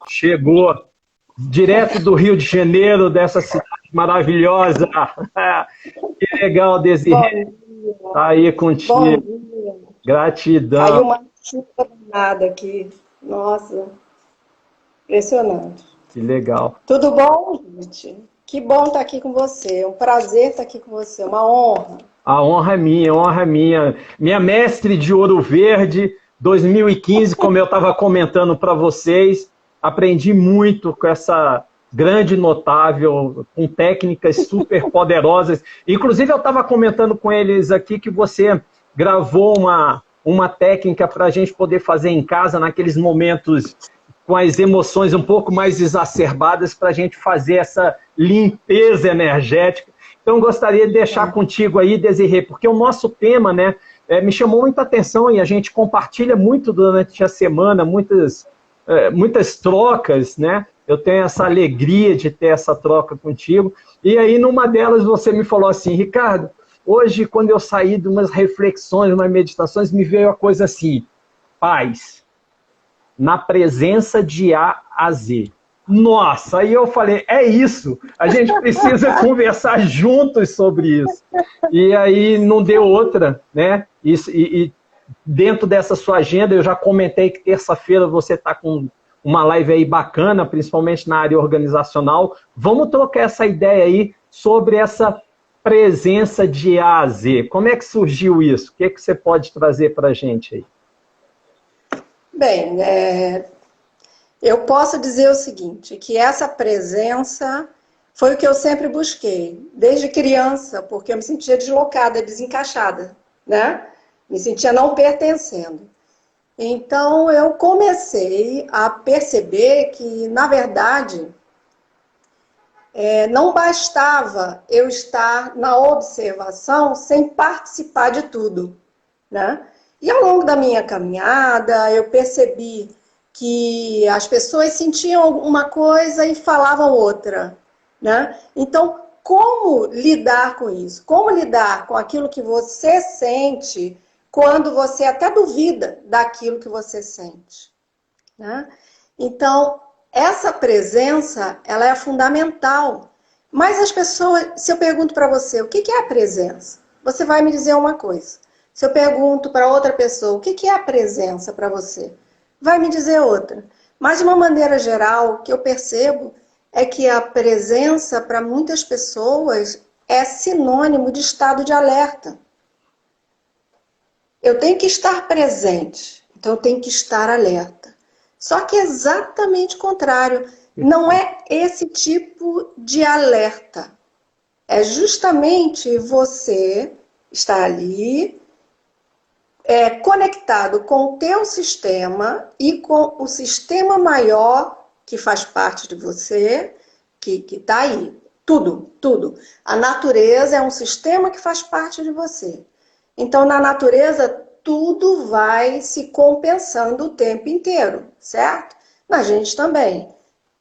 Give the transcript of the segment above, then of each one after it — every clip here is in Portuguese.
chegou direto do Rio de Janeiro, dessa cidade maravilhosa. Que legal, Desirê. Tá aí contigo. Bom dia. Gratidão. Caiu uma chuva danada aqui. Nossa, impressionante. Que legal. Tudo bom, gente? Que bom estar aqui com você. É um prazer estar aqui com você. Uma honra. A honra é minha, a honra é minha. Minha mestre de Ouro Verde, 2015, como eu estava comentando para vocês, aprendi muito com essa grande notável, com técnicas super poderosas. Inclusive, eu estava comentando com eles aqui que você gravou uma técnica para a gente poder fazer em casa, naqueles momentos com as emoções um pouco mais exacerbadas, para a gente fazer essa limpeza energética. Então, gostaria de deixar contigo aí, Desirê, porque o nosso tema, né, me chamou muita atenção e a gente compartilha muito durante a semana, muitas trocas, né? Eu tenho essa alegria de ter essa troca contigo. E aí, numa delas, você me falou assim, Ricardo, hoje, quando eu saí de umas reflexões, umas meditações, me veio a coisa assim, paz, na presença de A a Z. Nossa, aí eu falei, é isso, a gente precisa conversar juntos sobre isso. E aí não deu outra, né? E dentro dessa sua agenda, eu já comentei que terça-feira você está com uma live aí bacana, principalmente na área organizacional. Vamos trocar essa ideia aí sobre essa presença de A a Z. Como é que surgiu isso? O que você pode trazer para a gente aí? Bem, eu posso dizer o seguinte, que essa presença foi o que eu sempre busquei, desde criança, porque eu me sentia deslocada, desencaixada, né? Me sentia não pertencendo. Então, eu comecei a perceber que, na verdade, não bastava eu estar na observação sem participar de tudo, né? E ao longo da minha caminhada, eu percebi que as pessoas sentiam uma coisa e falavam outra, né? Então, como lidar com isso? Como lidar com aquilo que você sente quando você até duvida daquilo que você sente, né? Então, essa presença, ela é fundamental. Mas as pessoas, se eu pergunto para você, o que é a presença? Você vai me dizer uma coisa. Se eu pergunto para outra pessoa, o que é a presença para você? Vai me dizer outra. Mas, de uma maneira geral, o que eu percebo é que a presença, para muitas pessoas, é sinônimo de estado de alerta. Eu tenho que estar presente, então eu tenho que estar alerta. Só que é exatamente o contrário. Não é esse tipo de alerta. É justamente você estar ali, conectado com o teu sistema e com o sistema maior que faz parte de você, que está aí. Tudo, tudo. A natureza é um sistema que faz parte de você. Então, na natureza, tudo vai se compensando o tempo inteiro, certo? Na gente também.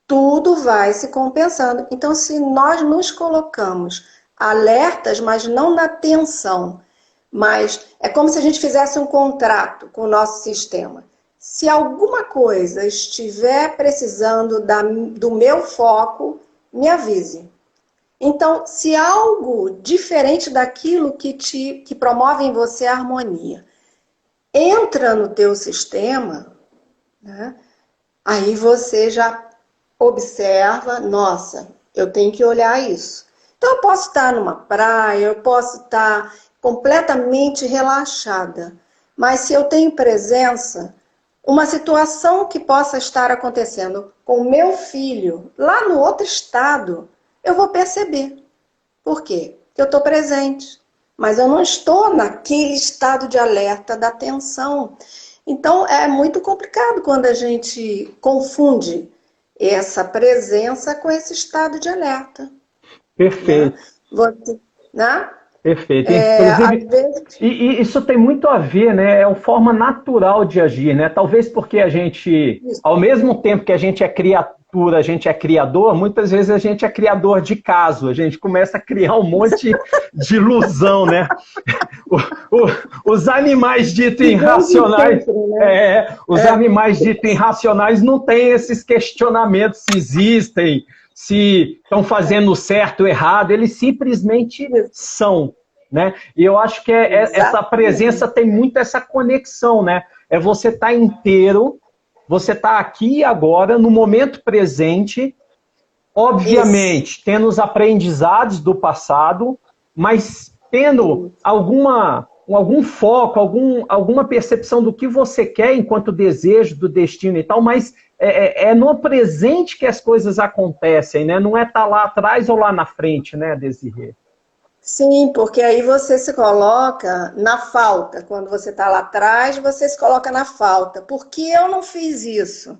Tudo vai se compensando. Então, se nós nos colocamos alertas, mas não na tensão, mas é como se a gente fizesse um contrato com o nosso sistema. Se alguma coisa estiver precisando do meu foco, me avise. Então, se algo diferente daquilo que promove em você a harmonia entra no teu sistema, né, aí você já observa, nossa, eu tenho que olhar isso. Então, eu posso estar numa praia, eu posso estar completamente relaxada, mas se eu tenho presença, uma situação que possa estar acontecendo com o meu filho lá no outro estado, eu vou perceber. Por quê? Porque eu estou presente, mas eu não estou naquele estado de alerta da tensão. Então, é muito complicado quando a gente confunde essa presença com esse estado de alerta. Perfeito. Né? Você, né? Perfeito. Inclusive, Às vezes... e isso tem muito a ver, né? É uma forma natural de agir, né? Talvez porque a gente, ao mesmo tempo que a gente é cultura a gente é criador, muitas vezes a gente é criador de caso, a gente começa a criar um monte de ilusão, né? Os animais ditos irracionais, os animais ditos irracionais não têm esses questionamentos se existem, se estão fazendo certo ou errado, eles simplesmente são, né? E eu acho que essa presença tem muito essa conexão, né? É você estar inteiro, você está aqui agora, no momento presente, obviamente, tendo os aprendizados do passado, mas tendo algum foco, alguma percepção do que você quer enquanto desejo do destino e tal, mas é no presente que as coisas acontecem, né? Não é estar lá atrás ou lá na frente, né, Desirê? Sim, porque aí você se coloca na falta. Quando você está lá atrás, você se coloca na falta. Por que eu não fiz isso?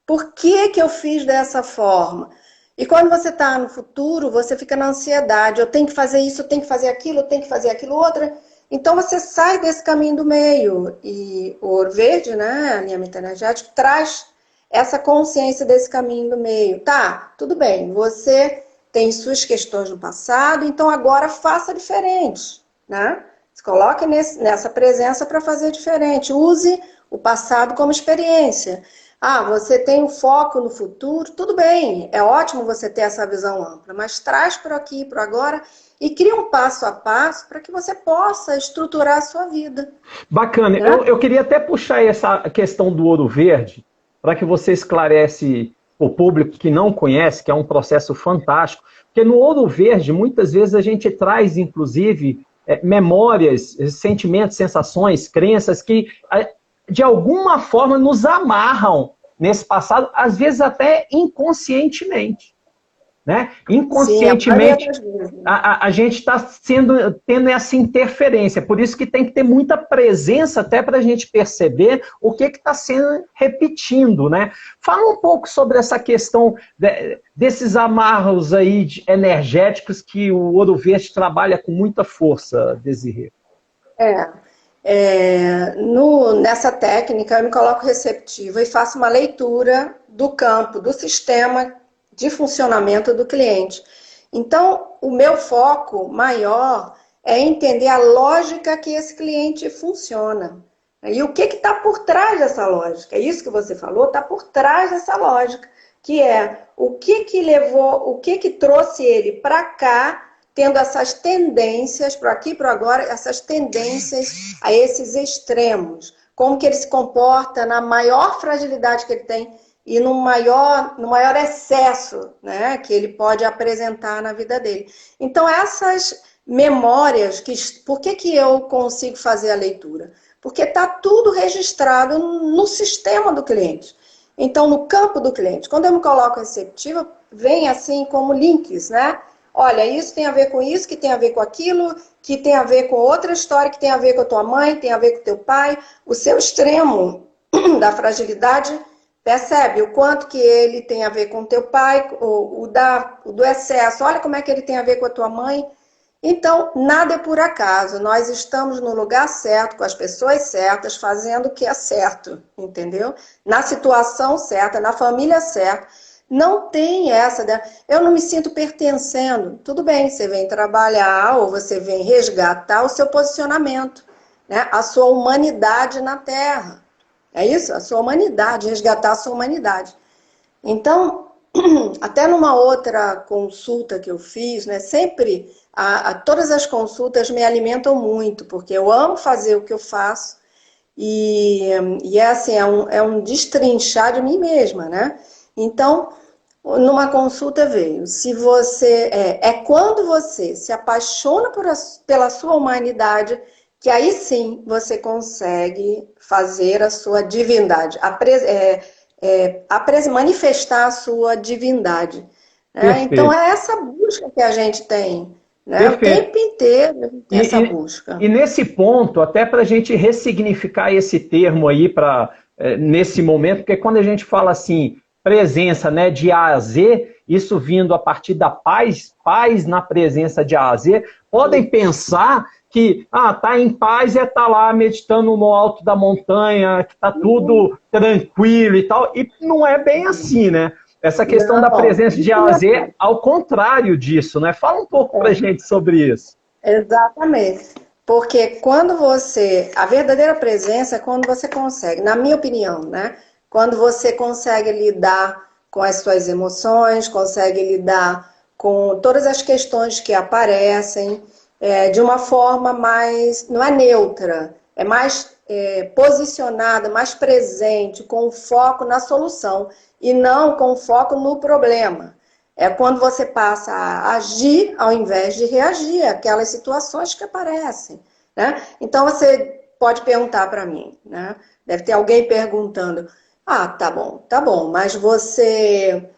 Por que que eu fiz dessa forma? E quando você está no futuro, você fica na ansiedade. Eu tenho que fazer isso, eu tenho que fazer aquilo, eu tenho que fazer aquilo outra. Então você sai desse caminho do meio. E o Ouro Verde, né, a alinhamento energético, traz essa consciência desse caminho do meio. Tá, tudo bem, você tem suas questões no passado, então agora faça diferente, né? Se coloque nessa presença para fazer diferente. Use o passado como experiência. Ah, você tem um foco no futuro, tudo bem, é ótimo você ter essa visão ampla, mas traz para aqui, para agora, e cria um passo a passo para que você possa estruturar a sua vida. Bacana. Né? Eu queria até puxar essa questão do Ouro Verde, para que você esclarece o público que não conhece, que é um processo fantástico, porque no Ouro Verde, muitas vezes a gente traz, inclusive, memórias, sentimentos, sensações, crenças que, de alguma forma, nos amarram nesse passado, às vezes até inconscientemente. Né? Inconscientemente, sim, a gente está tendo essa interferência, por isso que tem que ter muita presença até para a gente perceber o que está sendo repetindo. Né? Fala um pouco sobre essa questão desses amarros aí energéticos que o Ouro Verde trabalha com muita força, Desirê. Nessa técnica eu me coloco receptiva e faço uma leitura do campo, do sistema de funcionamento do cliente. Então, o meu foco maior é entender a lógica que esse cliente funciona. E o que está por trás dessa lógica? É isso que você falou, está por trás dessa lógica, que é o que levou, o que trouxe ele para cá, tendo essas tendências, para aqui e para agora, essas tendências a esses extremos. Como que ele se comporta na maior fragilidade que ele tem, e no maior excesso, né, que ele pode apresentar na vida dele. Então, essas memórias, por que eu consigo fazer a leitura? Porque está tudo registrado no sistema do cliente. Então, no campo do cliente. Quando eu me coloco receptiva, vem assim como links, né? Olha, isso tem a ver com isso, que tem a ver com aquilo, que tem a ver com outra história, que tem a ver com a tua mãe, tem a ver com o teu pai. O seu extremo da fragilidade, percebe o quanto que ele tem a ver com o teu pai, o do excesso, olha como é que ele tem a ver com a tua mãe. Então, nada é por acaso, nós estamos no lugar certo, com as pessoas certas, fazendo o que é certo, entendeu? Na situação certa, na família certa. Não tem essa, eu não me sinto pertencendo. Tudo bem, você vem trabalhar ou você vem resgatar o seu posicionamento, né? A sua humanidade na Terra. É isso? A sua humanidade, resgatar a sua humanidade. Então, até numa outra consulta que eu fiz, né, sempre, todas as consultas me alimentam muito, porque eu amo fazer o que eu faço e é assim, é um destrinchar de mim mesma, né? Então, numa consulta veio, se você, quando você se apaixona pela sua humanidade, que aí sim você consegue fazer a sua divindade, manifestar a sua divindade. Né? Então é essa busca que a gente tem, né? O tempo inteiro tem essa busca. E nesse ponto, até para a gente ressignificar esse termo aí nesse momento, porque quando a gente fala assim, presença, né, de A a Z, isso vindo a partir da paz na presença de A a Z, podem pensar que tá em paz tá lá meditando no alto da montanha, que tá tudo tranquilo e tal, e não é bem assim, né? essa questão da Não, presença de A a Z, ao contrário disso, né? Fala um pouco pra gente sobre isso. exatamente. Porque quando você. A verdadeira presença é quando você consegue, na minha opinião, né? Quando você consegue lidar com as suas emoções, consegue lidar com todas as questões que aparecem de uma forma mais. Não é neutra, é mais posicionada, mais presente, com foco na solução e não com foco no problema. É quando você passa a agir ao invés de reagir àquelas situações que aparecem, né? Então você pode perguntar para mim, né? Deve ter alguém perguntando: ah, tá bom, mas você.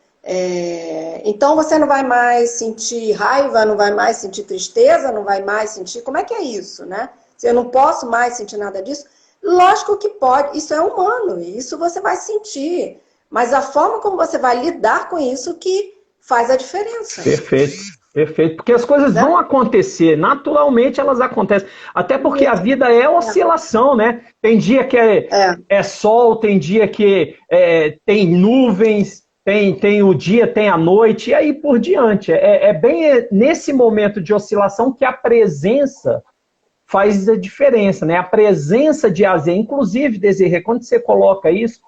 Então você não vai mais sentir raiva, não vai mais sentir tristeza, não vai mais sentir. Como é que é isso, né? Se eu não posso mais sentir nada disso, lógico que pode, isso é humano, isso você vai sentir. Mas a forma como você vai lidar com isso que faz a diferença. Perfeito, perfeito. Porque as coisas Né? vão acontecer, naturalmente elas acontecem. Até porque a vida é oscilação, né? Tem dia que é sol, tem dia que tem nuvens, tem o dia, tem a noite, e aí por diante. É bem nesse momento de oscilação que a presença faz a diferença, né? A presença de AZ, inclusive, Desirê, quando você coloca isso,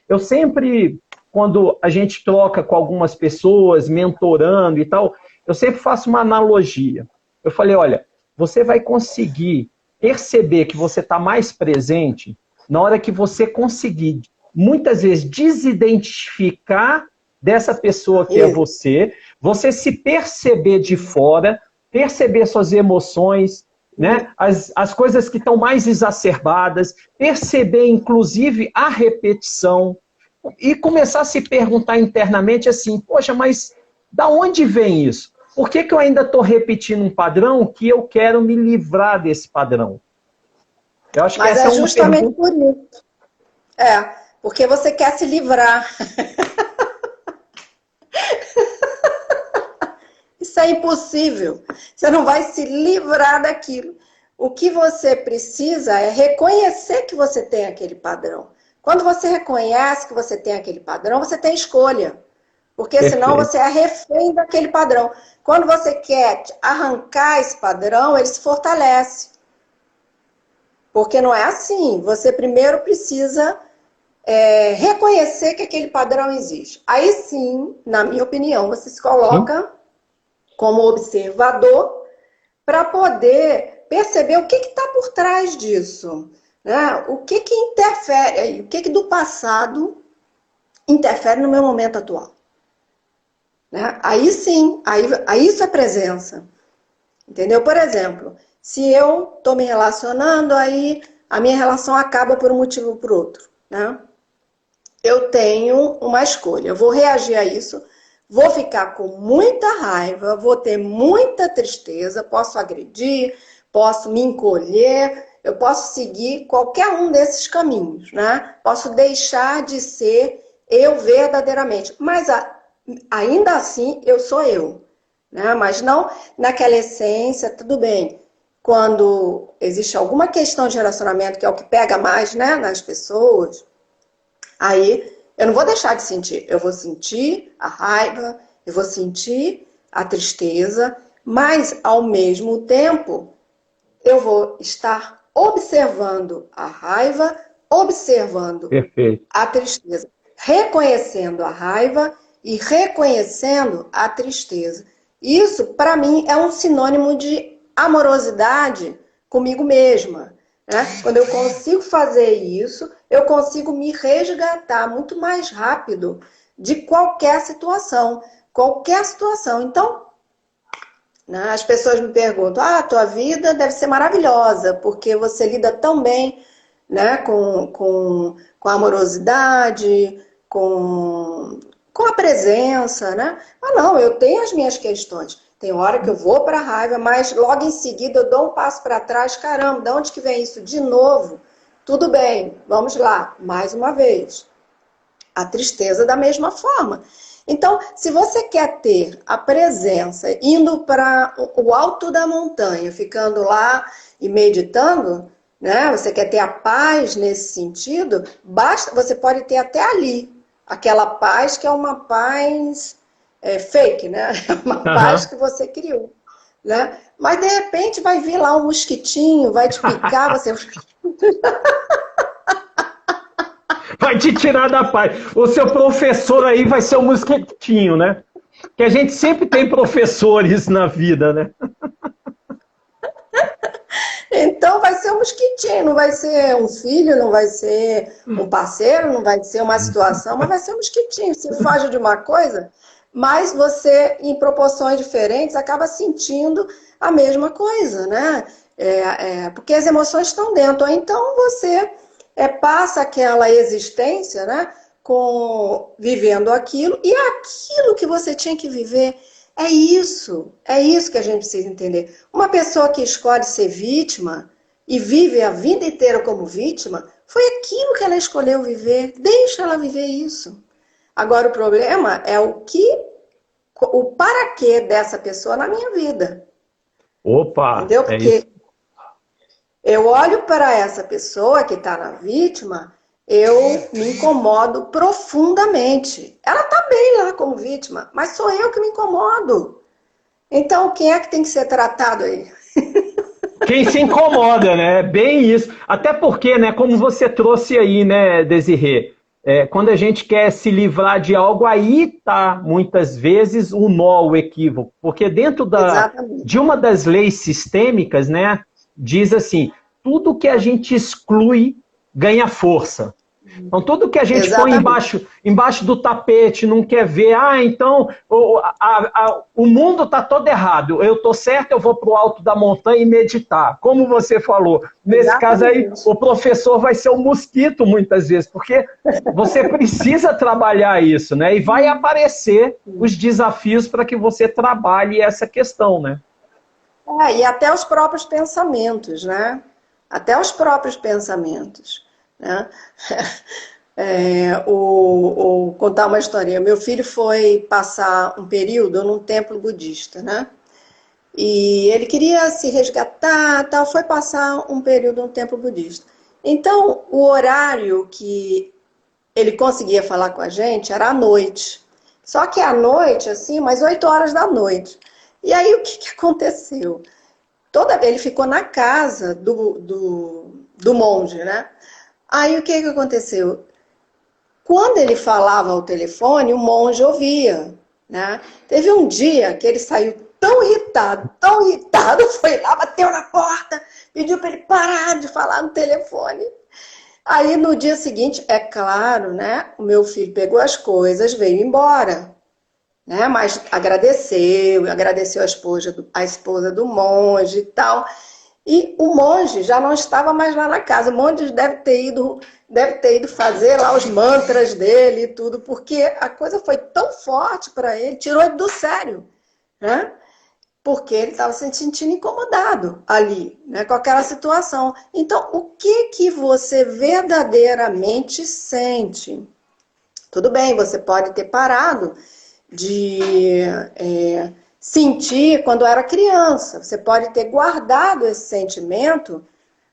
eu sempre, quando a gente troca com algumas pessoas, mentorando e tal, eu sempre faço uma analogia. Eu falei, olha, você vai conseguir perceber que você está mais presente na hora que você conseguir, muitas vezes, desidentificar dessa pessoa que é você se perceber de fora, perceber suas emoções, né? As coisas que estão mais exacerbadas, perceber, inclusive, a repetição e começar a se perguntar internamente assim, poxa, mas da onde vem isso? Por que eu ainda estou repetindo um padrão que eu quero me livrar desse padrão? Eu acho que essa é uma justamente pergunta... por isso. Porque você quer se livrar. Isso é impossível. Você não vai se livrar daquilo. O que você precisa é reconhecer que você tem aquele padrão. Quando você reconhece que você tem aquele padrão, você tem escolha. Porque senão você é refém daquele padrão. Quando você quer arrancar esse padrão, ele se fortalece. Porque não é assim. Você primeiro precisa reconhecer que aquele padrão existe. Aí sim, na minha opinião, você se coloca como observador para poder perceber o que está por trás disso. Né? O que interfere, o que do passado interfere no meu momento atual. Né? Aí sim, aí isso é presença. Entendeu? Por exemplo, se eu estou me relacionando, aí a minha relação acaba por um motivo ou por outro. Né? Eu tenho uma escolha. Eu vou reagir a isso, vou ficar com muita raiva, vou ter muita tristeza, posso agredir, posso me encolher, eu posso seguir qualquer um desses caminhos, né? Posso deixar de ser eu verdadeiramente. Mas ainda assim, eu sou eu. Né? Mas não naquela essência, tudo bem. Quando existe alguma questão de relacionamento, que é o que pega mais, né, nas pessoas, aí eu não vou deixar de sentir. Eu vou sentir a raiva, eu vou sentir a tristeza, mas ao mesmo tempo eu vou estar observando a raiva, observando a tristeza, reconhecendo a raiva e reconhecendo a tristeza. Isso, para mim, é um sinônimo de amorosidade comigo mesma. Né? Quando eu consigo fazer isso, eu consigo me resgatar muito mais rápido de qualquer situação. Qualquer situação. Então, né, as pessoas me perguntam, a tua vida deve ser maravilhosa, porque você lida tão bem, né, com a amorosidade, com a presença, né? Ah, não, eu tenho as minhas questões. Tem hora que eu vou para a raiva, mas logo em seguida eu dou um passo para trás. Caramba, de onde que vem isso? De novo. Tudo bem, vamos lá, mais uma vez. A tristeza da mesma forma. Então, se você quer ter a presença, indo para o alto da montanha, ficando lá e meditando, né? Você quer ter a paz nesse sentido, basta, você pode ter até ali. aquela paz que é uma paz fake, né? É uma paz que você criou, né? Mas de repente vai vir lá um mosquitinho, vai te picar, você... Vai te tirar da paz. O seu professor aí vai ser o mosquitinho, né? Que a gente sempre tem professores na vida, né? Então vai ser um mosquitinho, não vai ser um filho, não vai ser um parceiro, não vai ser uma situação, mas vai ser um mosquitinho. Você foge de uma coisa, mas você, em proporções diferentes, acaba sentindo a mesma coisa, né? Porque as emoções estão dentro. Então você passa aquela existência, né? Vivendo aquilo, e aquilo que você tinha que viver. É isso que a gente precisa entender. Uma pessoa que escolhe ser vítima e vive a vida inteira como vítima, foi aquilo que ela escolheu viver. Deixa ela viver isso. Agora o problema é o para quê dessa pessoa na minha vida. Opa! Entendeu? Porque eu olho para essa pessoa que está na vítima, eu me incomodo profundamente. Ela está bem lá como vítima, mas sou eu que me incomodo. Então, quem é que tem que ser tratado aí? Quem se incomoda, né? Bem isso. Até porque, né, como você trouxe aí, né, Desirê, quando a gente quer se livrar de algo, aí tá, muitas vezes, o nó, o equívoco. Porque dentro de uma das leis sistêmicas, né, diz assim, tudo que a gente exclui ganha força. Então, tudo que a gente põe embaixo do tapete, não quer ver, então o mundo está todo errado, eu estou certo, eu vou para o alto da montanha e meditar. Como você falou, nesse caso aí, o professor vai ser um mosquito muitas vezes, porque você precisa trabalhar isso, né? E vai aparecer os desafios para que você trabalhe essa questão, né? E até os próprios pensamentos, né? Até os próprios pensamentos. Né? Contar uma historinha. Meu filho foi passar um período num templo budista, né? E ele queria se resgatar, tal, foi passar um período num templo budista. Então, o horário que ele conseguia falar com a gente era à noite. Só que à noite, assim, umas 8 horas da noite. E aí, o que aconteceu? Ele ficou na casa do monge, né? Aí o que aconteceu? Quando ele falava ao telefone, o monge ouvia, né? Teve um dia que ele saiu tão irritado, foi lá, bateu na porta, pediu para ele parar de falar no telefone. Aí no dia seguinte, é claro, né? O meu filho pegou as coisas, veio embora, né? Mas agradeceu a esposa do monge e tal. E o monge já não estava mais lá na casa. O monge deve ter ido fazer lá os mantras dele e tudo, porque a coisa foi tão forte para ele, tirou ele do sério, né? Porque ele estava se sentindo incomodado ali, né, com aquela situação. Então, o que você verdadeiramente sente? Tudo bem, você pode ter parado de sentir quando era criança. Você pode ter guardado esse sentimento,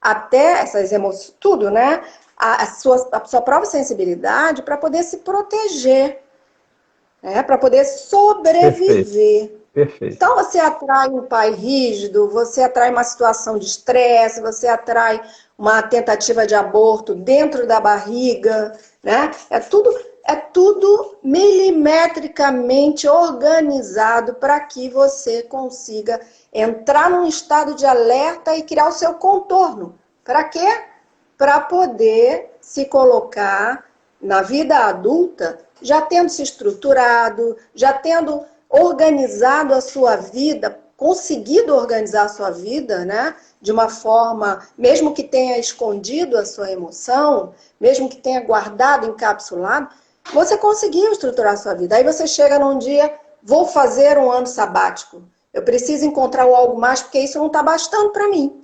até essas emoções, tudo, né? A sua própria sensibilidade para poder se proteger, né? Para poder sobreviver. Perfeito. Então você atrai um pai rígido, você atrai uma situação de estresse, você atrai uma tentativa de aborto dentro da barriga, né? É tudo milimetricamente organizado para que você consiga entrar num estado de alerta e criar o seu contorno. Para quê? Para poder se colocar na vida adulta, já tendo se estruturado, já tendo organizado a sua vida, conseguido organizar a sua vida, né? De uma forma, mesmo que tenha escondido a sua emoção, mesmo que tenha guardado, encapsulado, você conseguiu estruturar a sua vida. Aí você chega num dia, vou fazer um ano sabático. Eu preciso encontrar algo mais, porque isso não está bastando para mim.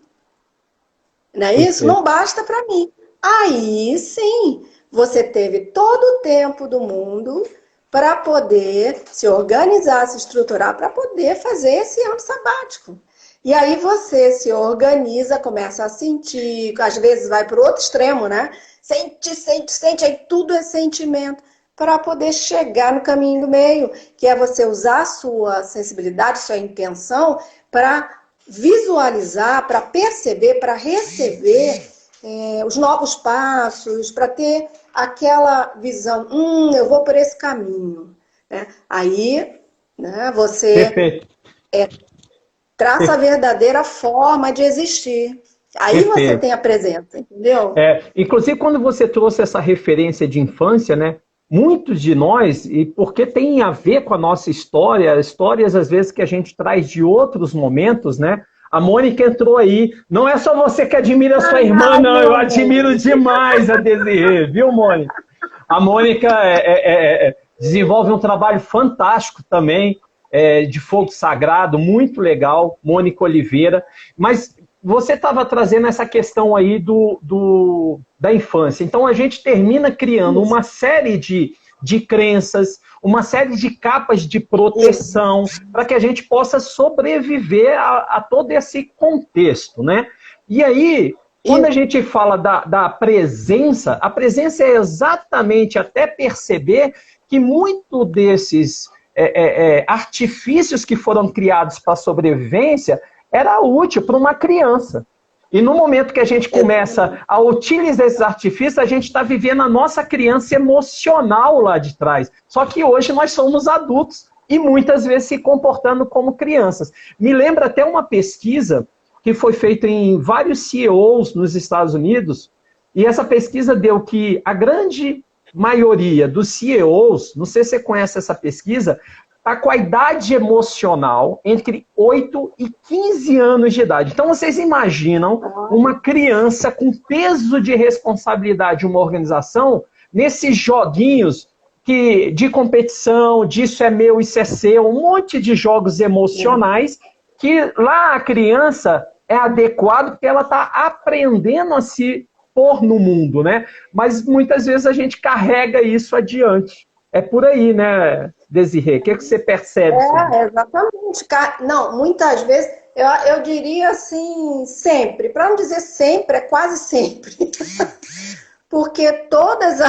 Não é isso? Não basta para mim. Aí sim, você teve todo o tempo do mundo para poder se organizar, se estruturar, para poder fazer esse ano sabático. E aí você se organiza, começa a sentir, às vezes vai para o outro extremo, né? Sente, aí tudo é sentimento. para poder chegar no caminho do meio, que é você usar a sua sensibilidade, sua intenção, para visualizar, para perceber, para receber os novos passos, para ter aquela visão, eu vou por esse caminho. Né? Aí, né, você Perfeito. traça a verdadeira forma de existir. Aí você Perfeito. tem a presença, entendeu? Inclusive, quando você trouxe essa referência de infância, né? Muitos de nós, e porque tem a ver com a nossa história, histórias às vezes que a gente traz de outros momentos, né? A Mônica entrou aí. Não é só você que admira a sua irmã, não. Eu admiro demais a Desirê, viu, Mônica? A Mônica desenvolve um trabalho fantástico também, de fogo sagrado, muito legal, Mônica Oliveira. Mas você estava trazendo essa questão aí da infância. Então, a gente termina criando uma série de crenças, uma série de capas de proteção para que a gente possa sobreviver a todo esse contexto, né? E aí, quando a gente fala da presença, a presença é exatamente até perceber que muito desses artifícios que foram criados para a sobrevivência era útil para uma criança. E no momento que a gente começa a utilizar esses artifícios, a gente está vivendo a nossa criança emocional lá de trás. Só que hoje nós somos adultos e muitas vezes se comportando como crianças. Me lembra até uma pesquisa que foi feita em vários CEOs nos Estados Unidos, e essa pesquisa deu que a grande maioria dos CEOs, não sei se você conhece essa pesquisa, está com a idade emocional entre 8 e 15 anos de idade. Então, vocês imaginam uma criança com peso de responsabilidade de uma organização nesses joguinhos de competição, disso é meu, isso é seu, um monte de jogos emocionais que lá a criança é adequado porque ela está aprendendo a se pôr no mundo, né? Mas muitas vezes a gente carrega isso adiante. É por aí, né, Desirê? O que você percebe? Exatamente. Não, muitas vezes, eu diria assim, sempre. Para não dizer sempre, é quase sempre. Porque todas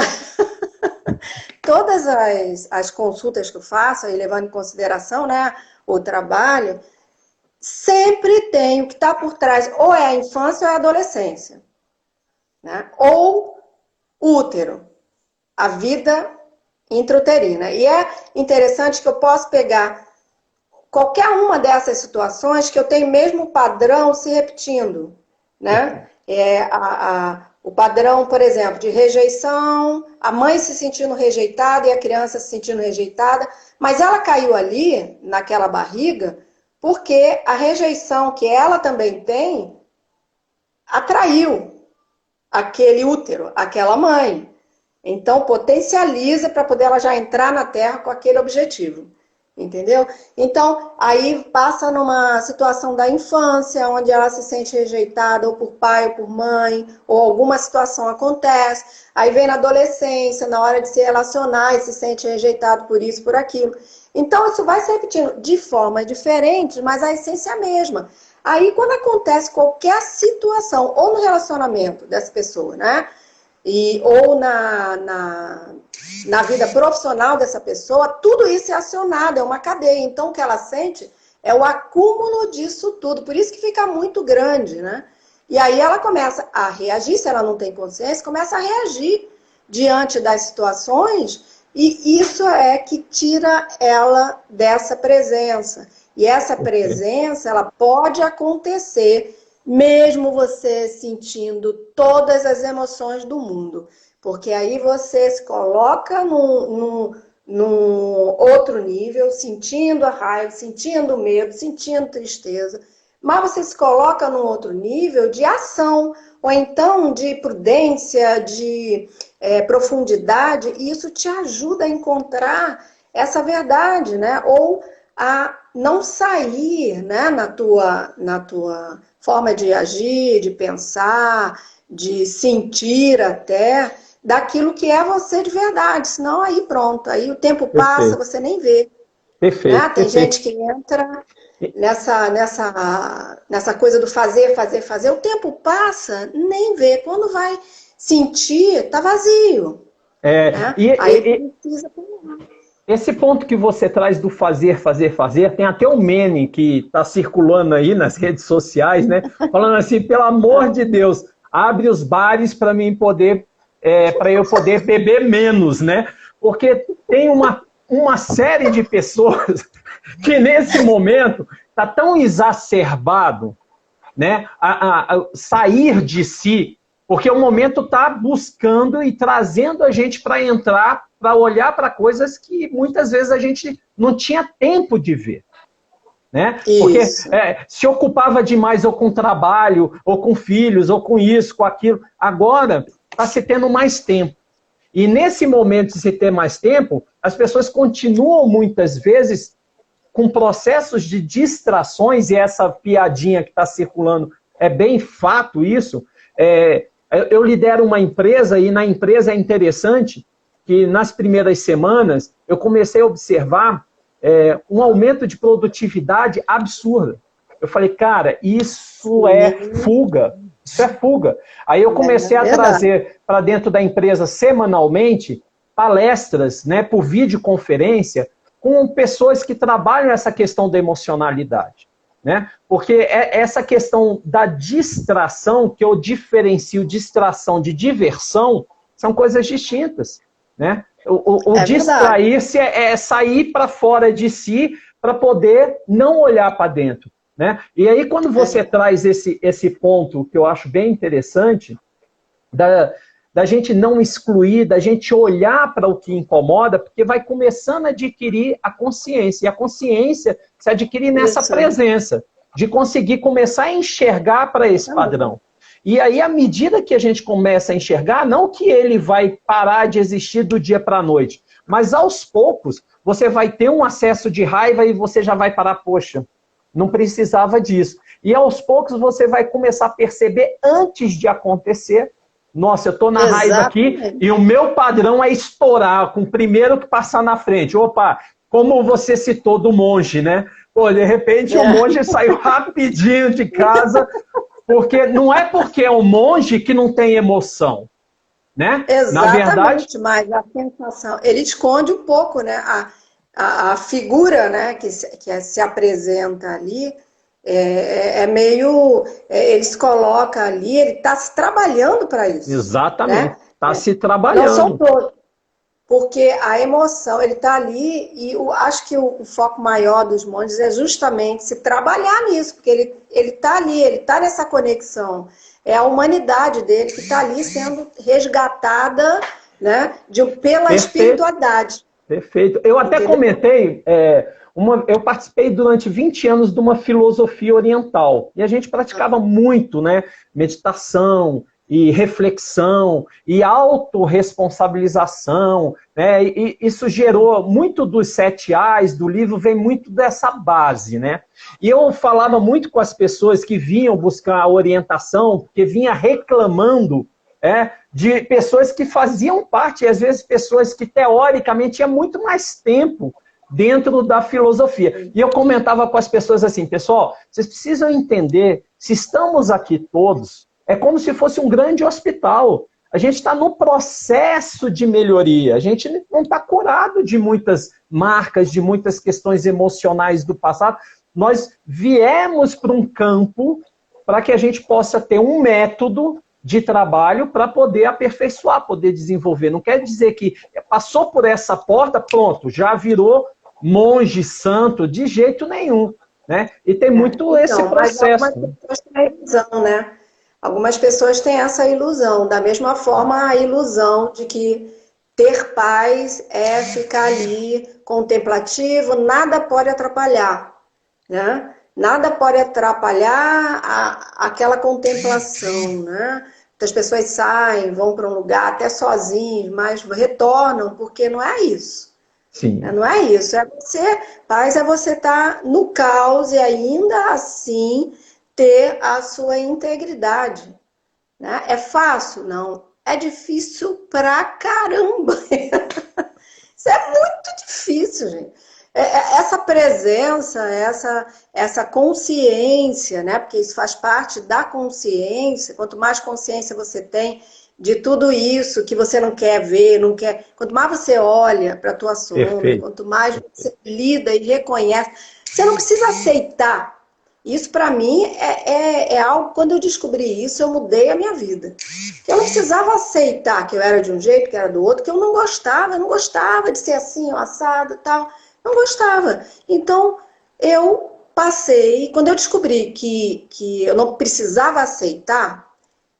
as consultas que eu faço, aí levando em consideração, né, o trabalho, sempre tem o que está por trás, ou é a infância ou é a adolescência. Né? Ou útero, a vida intrauterina. E é interessante que eu posso pegar qualquer uma dessas situações que eu tenho mesmo padrão se repetindo. Né? O padrão, por exemplo, de rejeição, a mãe se sentindo rejeitada e a criança se sentindo rejeitada, mas ela caiu ali, naquela barriga, porque a rejeição que ela também tem atraiu aquele útero, aquela mãe. Então, potencializa para poder ela já entrar na Terra com aquele objetivo. Entendeu? Então, aí passa numa situação da infância, onde ela se sente rejeitada ou por pai ou por mãe, ou alguma situação acontece. Aí vem na adolescência, na hora de se relacionar e se sente rejeitado por isso, por aquilo. Então, isso vai se repetindo de forma diferente, mas a essência é a mesma. Aí, quando acontece qualquer situação, ou no relacionamento dessa pessoa, né? Ou na vida profissional dessa pessoa, tudo isso é acionado, é uma cadeia. Então, o que ela sente é o acúmulo disso tudo. Por isso que fica muito grande, né? E aí ela começa a reagir, se ela não tem consciência, começa a reagir diante das situações, e isso é que tira ela dessa presença. E essa presença, ela pode acontecer mesmo você sentindo todas as emoções do mundo. Porque aí você se coloca num outro nível, sentindo a raiva, sentindo medo, sentindo tristeza. Mas você se coloca num outro nível de ação, ou então de prudência, de profundidade, e isso te ajuda a encontrar essa verdade, né? Ou a não sair, né, na tua forma de agir, de pensar, de sentir até, daquilo que é você de verdade. Senão aí pronto, aí o tempo passa, você nem vê. Perfeito. Né? Tem gente que entra nessa coisa do fazer, o tempo passa, nem vê. Quando vai sentir, tá vazio. Né? E, Aí precisa... esse ponto que você traz do fazer, fazer, fazer, tem até o Mene que está circulando aí nas redes sociais, né? Falando assim, pelo amor de Deus, abre os bares para mim poder, para eu poder beber menos, né? Porque tem uma série de pessoas que nesse momento está tão exacerbado, né? A sair de si, porque o momento está buscando e trazendo a gente para entrar, para olhar para coisas que muitas vezes a gente não tinha tempo de ver. Né? Porque se ocupava demais ou com trabalho, ou com filhos, ou com isso, com aquilo. Agora está se tendo mais tempo. E nesse momento de se ter mais tempo, as pessoas continuam muitas vezes com processos de distrações, e essa piadinha que está circulando é bem fato isso. Eu lidero uma empresa, e na empresa é interessante que nas primeiras semanas eu comecei a observar um aumento de produtividade absurdo. Eu falei, cara, isso é fuga. Isso é fuga. Aí eu comecei a trazer para dentro da empresa semanalmente palestras, né, por videoconferência com pessoas que trabalham essa questão da emocionalidade. Né? Porque essa questão da distração, que eu diferencio distração de diversão, são coisas distintas. Né? O distrair-se é sair para fora de si para poder não olhar para dentro. Né? E aí, quando você traz esse ponto que eu acho bem interessante, da gente não excluir, da gente olhar para o que incomoda, porque vai começando a adquirir a consciência. E a consciência se adquire nessa presença, de conseguir começar a enxergar para esse padrão. E aí, à medida que a gente começa a enxergar, não que ele vai parar de existir do dia para a noite, mas aos poucos, você vai ter um acesso de raiva e você já vai parar, poxa, não precisava disso. E aos poucos você vai começar a perceber antes de acontecer, nossa, eu estou na raiva aqui e o meu padrão é estourar com o primeiro que passar na frente. Opa, como você citou do monge, né? Pô, de repente o monge saiu rapidinho de casa, porque não é porque é um monge que não tem emoção, né? Exatamente, na verdade, mas a sensação, ele esconde um pouco, né? A figura, né, que se apresenta ali meio... ele se coloca ali, ele está se trabalhando para isso. Exatamente, está né? se trabalhando. Não são todos, porque a emoção, ele está ali, e acho que o foco maior dos monges é justamente se trabalhar nisso, porque ele está ali, ele está nessa conexão. É a humanidade dele que está ali sendo resgatada, né, pela espiritualidade. Perfeito. Eu até comentei, eu participei durante 20 anos de uma filosofia oriental, e a gente praticava muito, né, meditação e reflexão e autorresponsabilização, né, e isso gerou muito dos 7 A's do livro, vem muito dessa base, né. E eu falava muito com as pessoas que vinham buscar orientação, porque vinha reclamando de pessoas que faziam parte, e às vezes pessoas que teoricamente tinham muito mais tempo dentro da filosofia. E eu comentava com as pessoas assim, pessoal, vocês precisam entender, se estamos aqui todos, é como se fosse um grande hospital. A gente está no processo de melhoria, a gente não está curado de muitas marcas, de muitas questões emocionais do passado. Nós viemos para um campo para que a gente possa ter um método de trabalho para poder aperfeiçoar, poder desenvolver. Não quer dizer que passou por essa porta, pronto, já virou monge santo, de jeito nenhum. Né? E tem muito esse processo. Mas algumas pessoas têm a ilusão, né? Algumas pessoas têm essa ilusão. Da mesma forma, a ilusão de que ter paz é ficar ali contemplativo, nada pode atrapalhar. Né? Nada pode atrapalhar aquela contemplação, né? As pessoas saem, vão para um lugar até sozinhos, mas retornam, porque não é isso. Sim. Não é isso. Paz é você estar no caos e ainda assim ter a sua integridade. Né? É fácil? Não. É difícil pra caramba. Isso é muito difícil, gente. Essa presença, essa consciência, né? Porque isso faz parte da consciência. Quanto mais consciência você tem, de tudo isso que você não quer ver, não quer. Quanto mais você olha para a tua sombra, Perfeito. quanto mais você lida e reconhece, você não precisa aceitar. Isso para mim é algo, quando eu descobri isso, eu mudei a minha vida. Eu não precisava aceitar que eu era de um jeito, que era do outro, que eu não gostava de ser assim, assado e tal, não gostava. Então, eu passei, quando eu descobri que eu não precisava aceitar,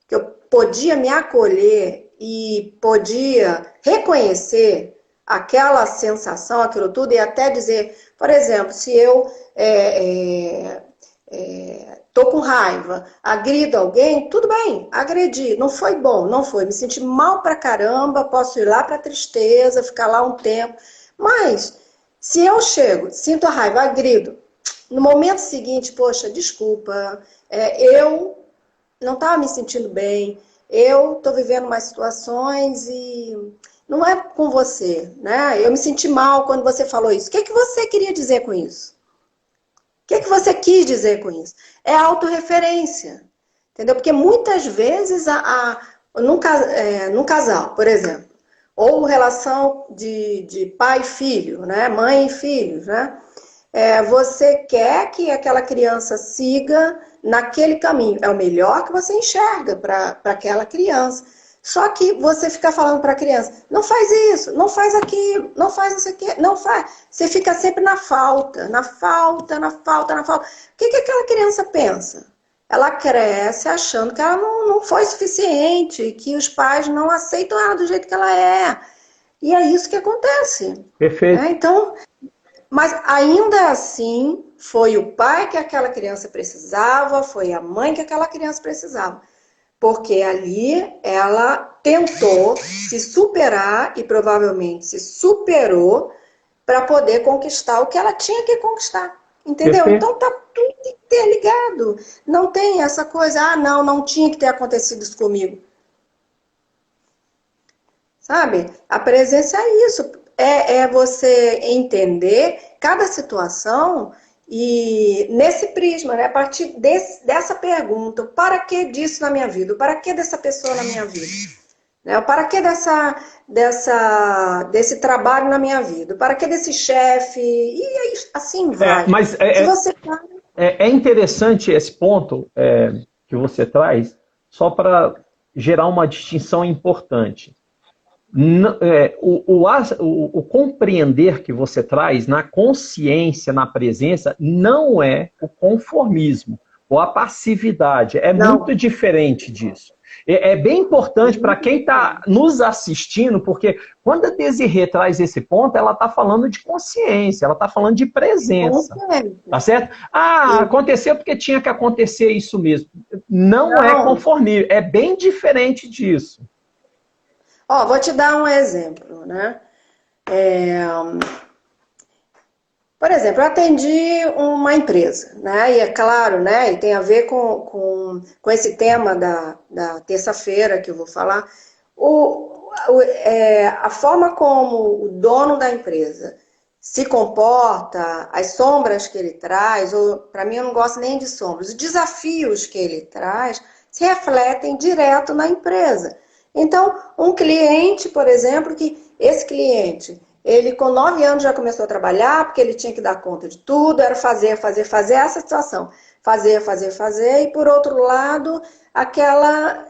que eu podia me acolher e podia reconhecer aquela sensação, aquilo tudo, e até dizer, por exemplo, se eu tô com raiva, agrido alguém, tudo bem, agredi, não foi bom, não foi, me senti mal pra caramba, posso ir lá pra tristeza, ficar lá um tempo, mas se eu chego, sinto a raiva, agrido, no momento seguinte, poxa, desculpa, eu não estava me sentindo bem, eu estou vivendo umas situações e não é com você, né? Eu me senti mal quando você falou isso. O que você queria dizer com isso? O que você quis dizer com isso? É autorreferência, entendeu? Porque muitas vezes, num casal, por exemplo, ou relação de pai e filho, né? Mãe e filhos, né? Você quer que aquela criança siga naquele caminho. É o melhor que você enxerga para aquela criança. Só que você fica falando para a criança, não faz isso, não faz aquilo, não faz isso aqui, não faz. Você fica sempre na falta, na falta, na falta, na falta. O que aquela criança pensa? Ela cresce achando que ela não foi suficiente, que os pais não aceitam ela do jeito que ela é. E é isso que acontece. Perfeito. Então, mas ainda assim, foi o pai que aquela criança precisava, foi a mãe que aquela criança precisava. Porque ali ela tentou se superar e provavelmente se superou para poder conquistar o que ela tinha que conquistar. Entendeu? Perfeito. Então tá tudo interligado. Não tem essa coisa, não tinha que ter acontecido isso comigo. Sabe? A presença é isso. É você entender cada situação e nesse prisma, né? A partir dessa pergunta, para que disso na minha vida? Para que dessa pessoa na minha vida? Né? Para que desse trabalho na minha vida? Para que desse chefe? E aí, assim vai. Mas Se você... é interessante esse ponto que você traz, só para gerar uma distinção importante. O compreender que você traz na consciência, na presença, não é o conformismo ou a passividade. É muito diferente disso. É bem importante para quem está nos assistindo, porque quando a Desirê traz esse ponto, ela está falando de consciência, ela está falando de presença. Tá certo? Aconteceu porque tinha que acontecer isso mesmo. Não é conformismo, é bem diferente disso. Vou te dar um exemplo, né? Por exemplo, eu atendi uma empresa, né? E é claro, né? E tem a ver com esse tema da terça-feira que eu vou falar. A forma como o dono da empresa se comporta, as sombras que ele traz, ou para mim eu não gosto nem de sombras, os desafios que ele traz se refletem direto na empresa. Então, um cliente, por exemplo, que esse cliente, ele com 9 anos já começou a trabalhar, porque ele tinha que dar conta de tudo, era fazer essa situação. Fazer, e por outro lado, aquela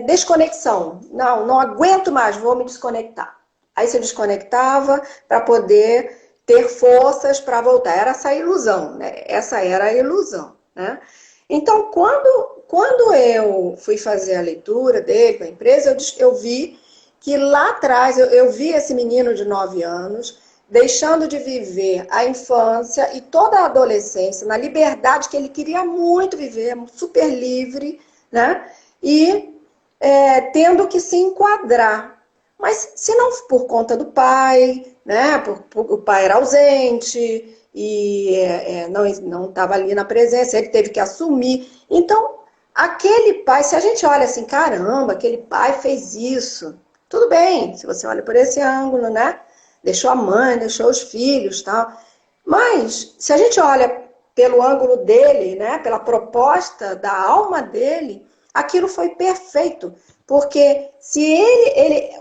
desconexão. Não aguento mais, vou me desconectar. Aí se desconectava para poder ter forças para voltar. Era essa ilusão, né? Essa era a ilusão, né? Então, quando eu fui fazer a leitura dele com a empresa, eu vi que lá atrás, eu vi esse menino de 9 anos deixando de viver a infância e toda a adolescência na liberdade que ele queria muito viver, super livre, né? E tendo que se enquadrar. Mas se não por conta do pai, né? O pai era ausente e não estava ali na presença, ele teve que assumir. Então, aquele pai, se a gente olha assim, caramba, aquele pai fez isso, tudo bem, se você olha por esse ângulo, né? Deixou a mãe, deixou os filhos, tal. Mas, se a gente olha pelo ângulo dele, né? Pela proposta da alma dele, aquilo foi perfeito. Porque se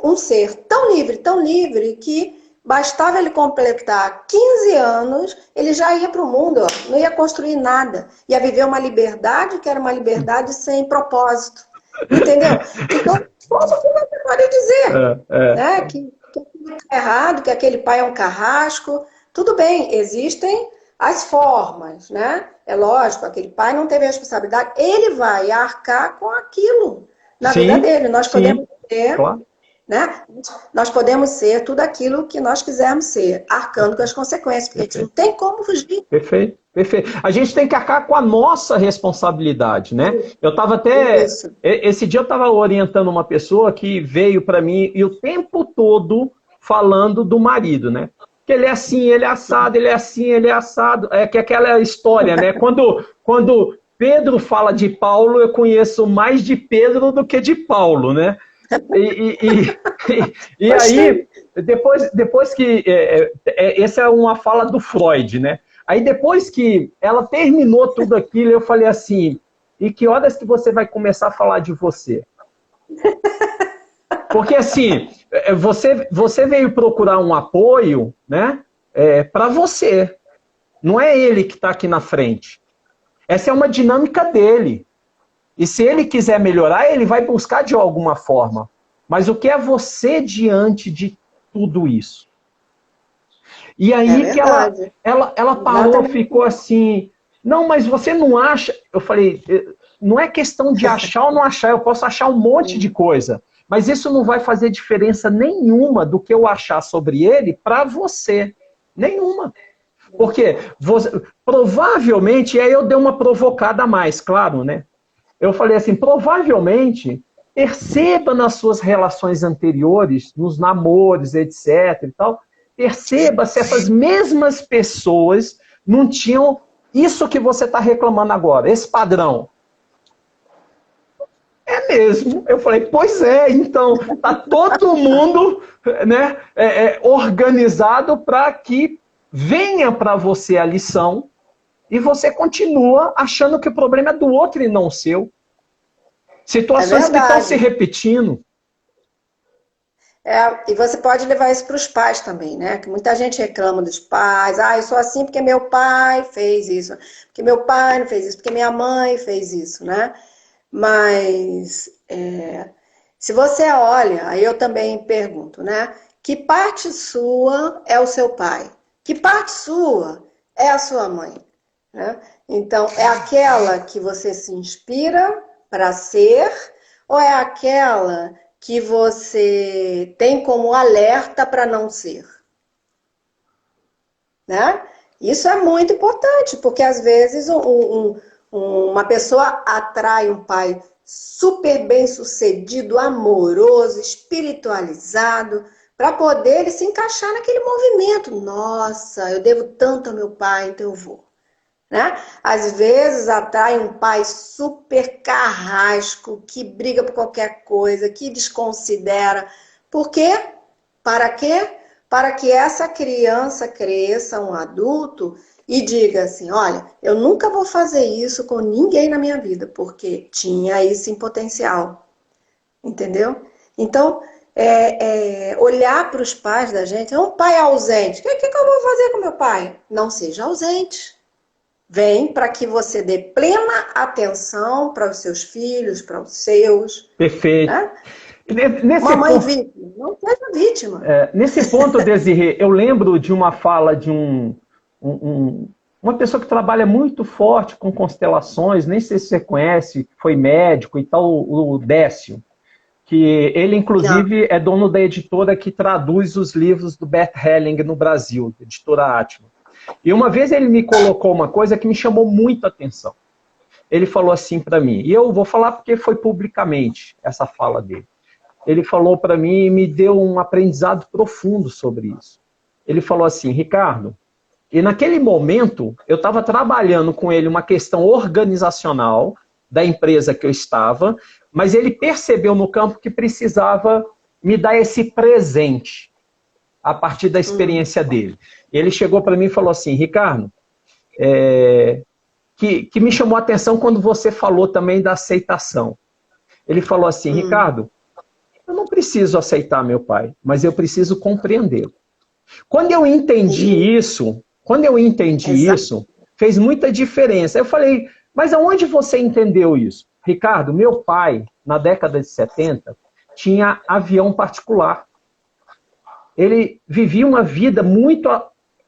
um ser tão livre, que bastava ele completar 15 anos, ele já ia para o mundo, ó, não ia construir nada. Ia viver uma liberdade que era uma liberdade sem propósito. Entendeu? Então, como que você pode dizer né, que aquilo é errado, que aquele pai é um carrasco? Tudo bem, existem as formas, né? É lógico, aquele pai não teve a responsabilidade, ele vai arcar com aquilo na vida dele. Nós podemos ser, claro, né? Nós podemos ser tudo aquilo que nós quisermos ser, arcando com as consequências, porque a gente não tem como fugir. Perfeito, perfeito. A gente tem que arcar com a nossa responsabilidade, né? Eu estava até... Esse dia eu estava orientando uma pessoa que veio para mim e o tempo todo falando do marido, né? Que ele é assim, ele é assado, ele é assim, ele é assado. É que aquela história, né? Quando Pedro fala de Paulo, eu conheço mais de Pedro do que de Paulo, né? E aí, depois que... essa é uma fala do Freud, né? Aí depois que ela terminou tudo aquilo, eu falei assim, e que horas que você vai começar a falar de você? Porque assim, você veio procurar um apoio, né, para você. Não é ele que está aqui na frente. Essa é uma dinâmica dele. E se ele quiser melhorar, ele vai buscar de alguma forma. Mas o que é você diante de tudo isso? E aí que ela parou, ficou assim, não, mas você não acha... Eu falei, não é questão de achar ou não achar, eu posso achar um monte de coisa. Mas isso não vai fazer diferença nenhuma do que eu achar sobre ele para você. Nenhuma. Porque provavelmente, e aí eu dei uma provocada a mais, claro, né? Eu falei assim, provavelmente, perceba nas suas relações anteriores, nos namoros, etc. e tal, perceba se essas mesmas pessoas não tinham isso que você está reclamando agora, esse padrão. É mesmo. Eu falei, pois é, então, tá todo mundo, né, organizado para que venha para você a lição e você continua achando que o problema é do outro e não o seu. Situações que estão se repetindo. E você pode levar isso para os pais também, né? Que muita gente reclama dos pais. Ah, eu sou assim porque meu pai fez isso. Porque meu pai não fez isso. Porque minha mãe fez isso, né? Mas, se você olha, aí eu também pergunto, né? Que parte sua é o seu pai? Que parte sua é a sua mãe? Né? Então, é aquela que você se inspira para ser ou é aquela que você tem como alerta para não ser? Né? Isso é muito importante, porque às vezes uma pessoa atrai um pai super bem-sucedido, amoroso, espiritualizado, para poder ele se encaixar naquele movimento. Nossa, eu devo tanto ao meu pai, então eu vou. Né? Às vezes atrai um pai super carrasco, que briga por qualquer coisa, que desconsidera. Por quê? Para quê? Para que essa criança cresça um adulto e diga assim, olha, eu nunca vou fazer isso com ninguém na minha vida, porque tinha isso em potencial. Entendeu? Então, olhar para os pais da gente, é um pai ausente. O que eu vou fazer com meu pai? Não seja ausente. Vem para que você dê plena atenção para os seus filhos, para os seus. Perfeito. Né? Mamãe vítima, não seja vítima. Nesse ponto, Desirê, eu lembro de uma fala de uma pessoa que trabalha muito forte com constelações, nem sei se você conhece, foi médico e tal, o Décio, que ele, inclusive, é dono da editora que traduz os livros do Bert Helling no Brasil, editora Atma. E uma vez ele me colocou uma coisa que me chamou muito a atenção. Ele falou assim para mim, e eu vou falar porque foi publicamente essa fala dele. Ele falou para mim e me deu um aprendizado profundo sobre isso. Ele falou assim, Ricardo, e naquele momento eu estava trabalhando com ele uma questão organizacional da empresa que eu estava, mas ele percebeu no campo que precisava me dar esse presente a partir da experiência dele. Ele chegou para mim e falou assim, Ricardo, que me chamou a atenção quando você falou também da aceitação. Ele falou assim, Ricardo, preciso aceitar meu pai, mas eu preciso compreendê-lo. Quando eu entendi isso, fez muita diferença. Eu falei, mas aonde você entendeu isso? Ricardo, meu pai, na década de 70, tinha avião particular. Ele vivia uma vida muito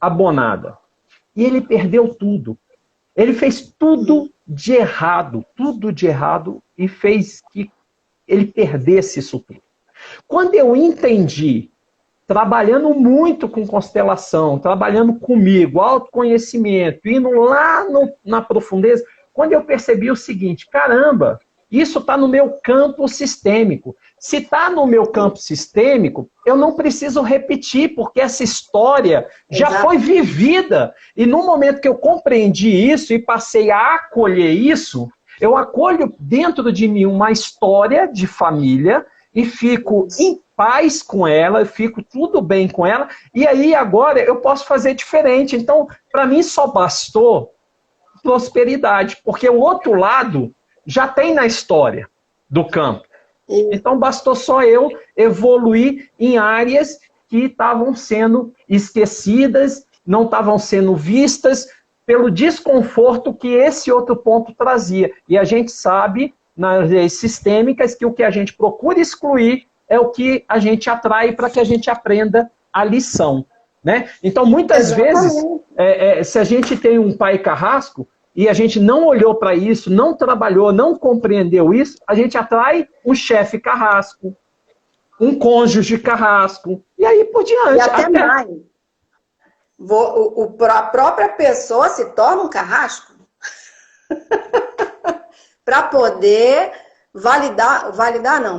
abonada. E ele perdeu tudo. Ele fez tudo de errado e fez que ele perdesse isso tudo. Quando eu entendi, trabalhando muito com constelação, trabalhando comigo, autoconhecimento, indo lá na profundeza, quando eu percebi o seguinte, caramba, isso está no meu campo sistêmico. Se está no meu campo sistêmico, eu não preciso repetir, porque essa história já foi vivida. E no momento que eu compreendi isso e passei a acolher isso, eu acolho dentro de mim uma história de família e fico em paz com ela, eu fico tudo bem com ela, e aí agora eu posso fazer diferente. Então, para mim só bastou prosperidade, porque o outro lado já tem na história do campo. Então, bastou só eu evoluir em áreas que estavam sendo esquecidas, não estavam sendo vistas pelo desconforto que esse outro ponto trazia. E a gente sabe, nas leis sistêmicas, que o que a gente procura excluir é o que a gente atrai para que a gente aprenda a lição. Né? Então, muitas vezes, se a gente tem um pai carrasco, e a gente não olhou para isso, não trabalhou, não compreendeu isso, a gente atrai um chefe carrasco, um cônjuge carrasco, e aí por diante. E até mais. A própria pessoa se torna um carrasco para poder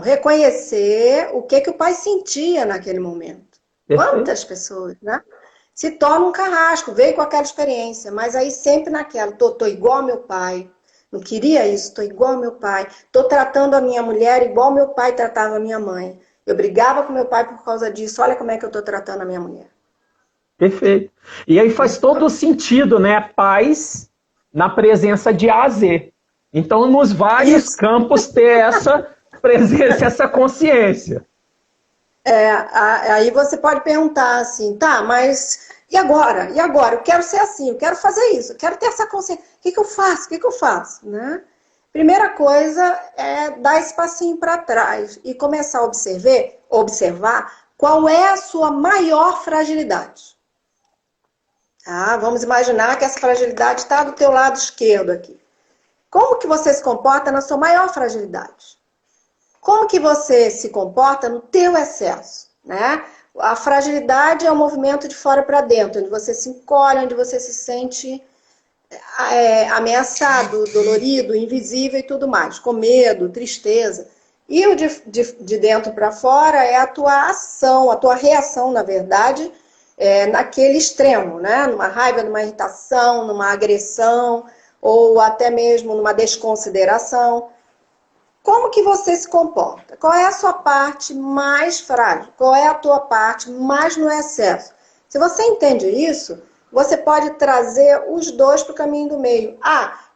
reconhecer o que o pai sentia naquele momento. Perfeito. Quantas pessoas, né? Se torna um carrasco, veio com aquela experiência, mas aí sempre naquela, tô igual ao meu pai, não queria isso, tô igual ao meu pai, tô tratando a minha mulher igual meu pai tratava a minha mãe. Eu brigava com meu pai por causa disso, olha como é que eu tô tratando a minha mulher. Perfeito. E aí faz todo sentido, né? Paz na presença de A a Z. Então, nos vários campos ter essa presença, essa consciência. Aí você pode perguntar assim, tá, mas e agora? E agora? Eu quero ser assim, eu quero fazer isso, eu quero ter essa consciência. O que eu faço? O que eu faço? Né? Primeira coisa é dar esse passinho para trás e começar a observar qual é a sua maior fragilidade. Tá? Vamos imaginar que essa fragilidade está do teu lado esquerdo aqui. Como que você se comporta na sua maior fragilidade? Como que você se comporta no teu excesso, né? A fragilidade é um movimento de fora para dentro, onde você se encolhe, onde você se sente ameaçado, dolorido, invisível e tudo mais, com medo, tristeza. E o de dentro para fora é a tua ação, a tua reação, na verdade, naquele extremo, né? Numa raiva, numa irritação, numa agressão, ou até mesmo numa desconsideração. Como que você se comporta? Qual é a sua parte mais frágil? Qual é a tua parte mais no excesso? Se você entende isso, você pode trazer os dois para o caminho do meio.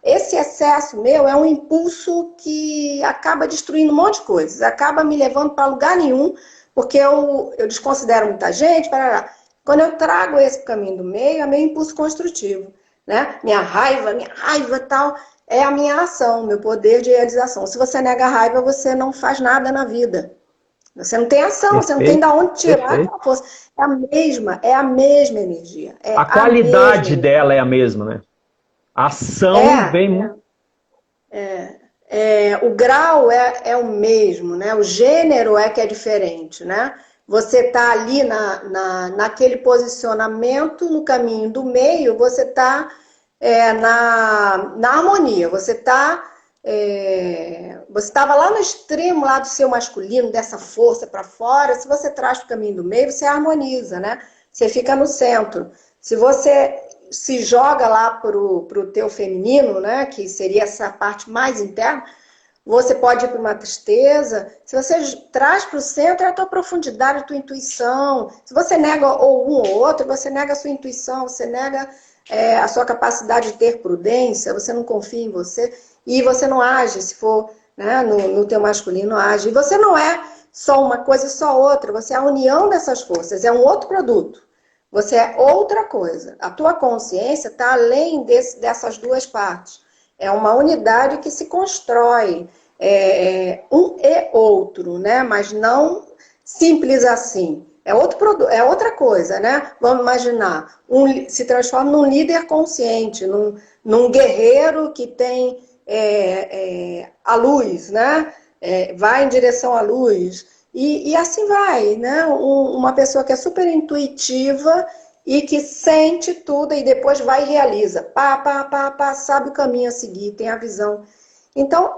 Esse excesso meu é um impulso que acaba destruindo um monte de coisas, acaba me levando para lugar nenhum, porque eu desconsidero muita gente. Quando eu trago esse para o caminho do meio, é meu impulso construtivo. Né? Minha raiva e tal... é a minha ação, meu poder de realização. Se você nega a raiva, você não faz nada na vida. Você não tem ação, perfeito, você não tem de onde tirar aquela força. É a mesma energia. A qualidade dela é a mesma, né? A ação vem... o grau é o mesmo, né? O gênero é que é diferente, né? Você está ali naquele posicionamento, no caminho do meio, você está... na harmonia, você estava lá no extremo lá do seu masculino, dessa força para fora. Se você traz para o caminho do meio, você harmoniza, né? Você fica no centro. Se você se joga lá para o teu feminino, né? Que seria essa parte mais interna, você pode ir para uma tristeza. Se você traz para o centro, é a tua profundidade, a tua intuição. Se você nega ou um ou outro, você nega a sua intuição, você nega a sua capacidade de ter prudência, você não confia em você e você não age, se for, né, no teu masculino, age. E você não é só uma coisa e só outra. Você é a união dessas forças, é um outro produto. Você é outra coisa. A tua consciência está além dessas duas partes. É uma unidade que se constrói, um e outro, né? Mas não simples assim. É outro produto, é outra coisa, né? Vamos imaginar, se transforma num líder consciente, num guerreiro que tem a luz, né? Vai em direção à luz. E assim vai, né? Uma pessoa que é super intuitiva e que sente tudo e depois vai e realiza. Sabe o caminho a seguir, tem a visão. Então,